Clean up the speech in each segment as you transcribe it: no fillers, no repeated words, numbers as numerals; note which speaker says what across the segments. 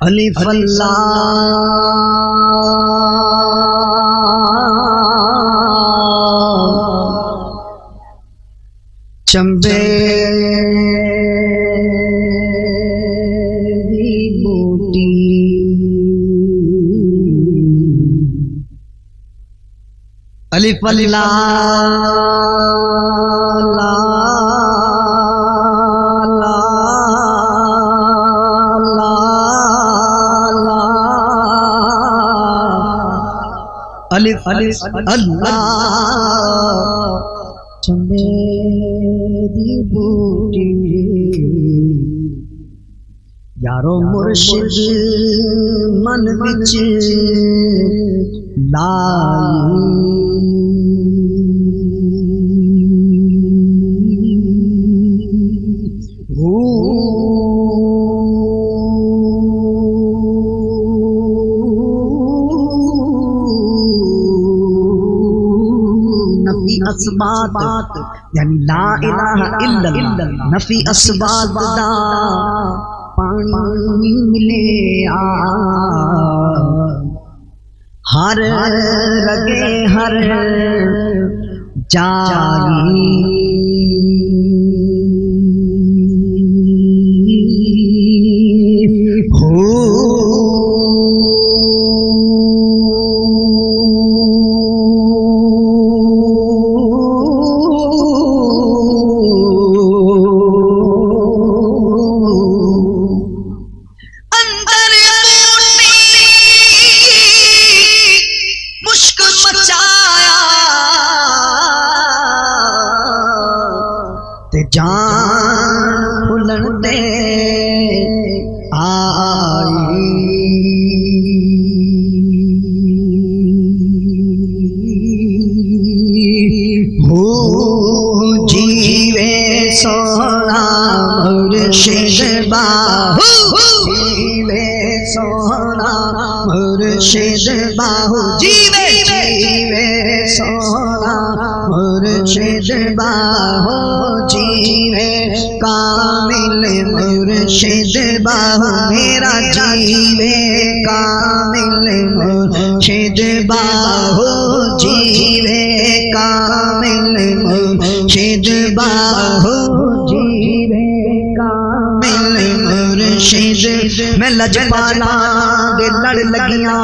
Speaker 1: अलिफ चंबे बूटी अलिफ अलिफ अलिफ अल्लाह चंबे दी बूटी यारो मुर्शिद मन विच असबात यानी ला इलाहा इल्लल्लाह नफी असबात दा पानी मिले हर रगे हर जागी जान फुलन दे आई हो जीवे सोना मुर्शिद बाहु जीवे सोना मुर्शिद बाहु जीवे जीवे सोना मुर्शिद बाहु जीवे कामिल मुर्शिद बाहु मेरा जीवे कामिल मुर्शिद बाहु जीवे कामिल मुर्शिद बाहु जीवे कामिल मुर्शिद मैं लजपाला दे लड़ लगिया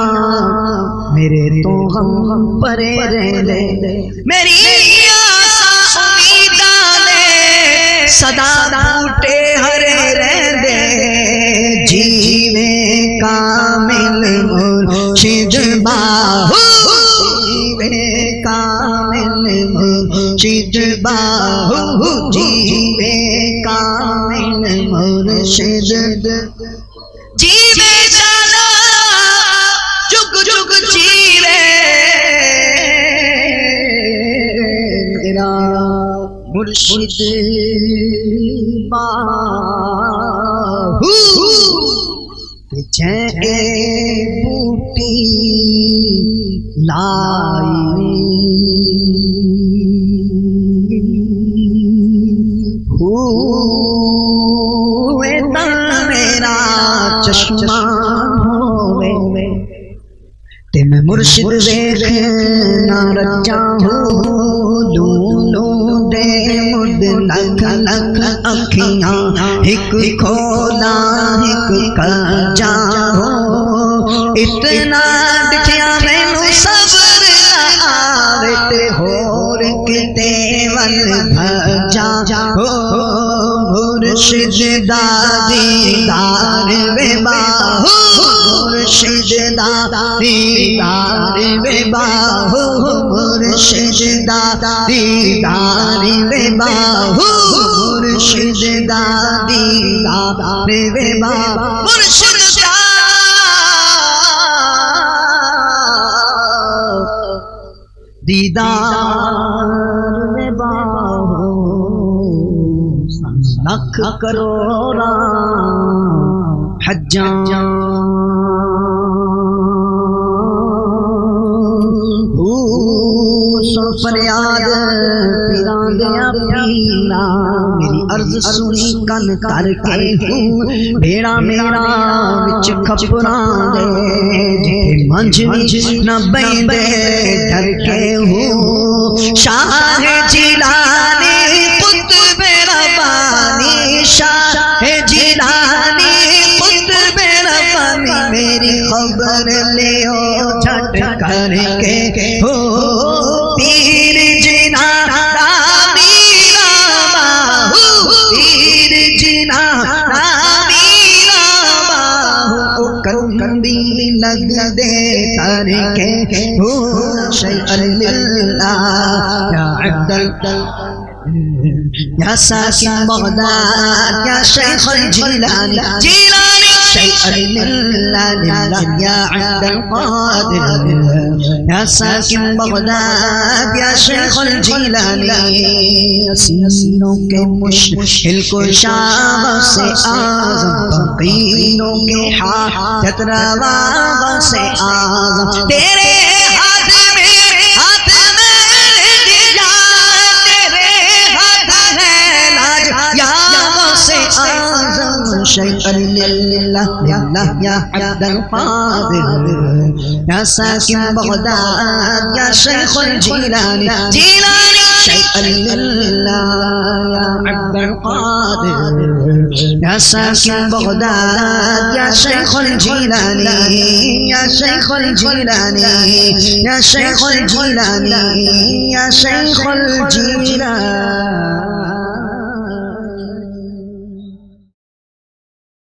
Speaker 1: मेरे तो हम परे रहने मेरी सदा बूटे हरे रहंदे जीवे कामिल मुर्शिद बाहु जीवे कामिल मुर्शिद बाहु जीवे कामिल मुर्शिद जीवे सदा जुग जुग जीवे मेरा मुर्शिद बाहु जै बूटी लाई हुए मेरा चश्मा होवे ते मैं मुर्शिद वेख ना रचा हूँ दे मुद लख लख अखियां एक खोला एक कजा हो इतना दिखिया मैनू सबर आवे ते होर किते वल भजा हो मुर्शिद दा दीदार वे बाहु मुर्शिद दा दीदार वे बाहु मुर्शिद दा दीदार वे बाहु मुर्शिद दा दीदार वे बाहु मुर्शिद दा दीदार वे बाहु लख करोड़ा हज्जा फरियाद पीरा गया पीरा मेरी अर्ज सुनी कन करके बेड़ा मेरा विच खपरा दे मंझ न बैंदे डर के हूँ शाह जिलानी कुतुब रब्बानी शाह जिलानी कुतुब रब्बानी मेरी खबर ले ओ झट करके हो पीर जिना मीरा बाहू पीर जिना मीरा बाहू कंदी लग दे करके हो शैअल्लाह या अब्दुल या साकिन बगदाद या शेखुल जिलानी जिलानी शैअल्लाह या अब्दुल कादिर या साकिन बगदाद या शेखुल जिलानी सीनों के मुश्किल कुशा से आज़म फकीरों के हाथ रवा से आज़म तेरे हाथ में दिया तेरे हाथ है लाज या से आज़म शैअल्लाह या अब्दुल कादिर या साकिन बगदाद या शेखुल जिलानी जिलानी शैअल्लाह या अब्दुल कादिर या साकिन बगदाद या शेखुल जिलानी या शेखुल जिलानी या शेखुल जिलानी या शेखुल जिलानी।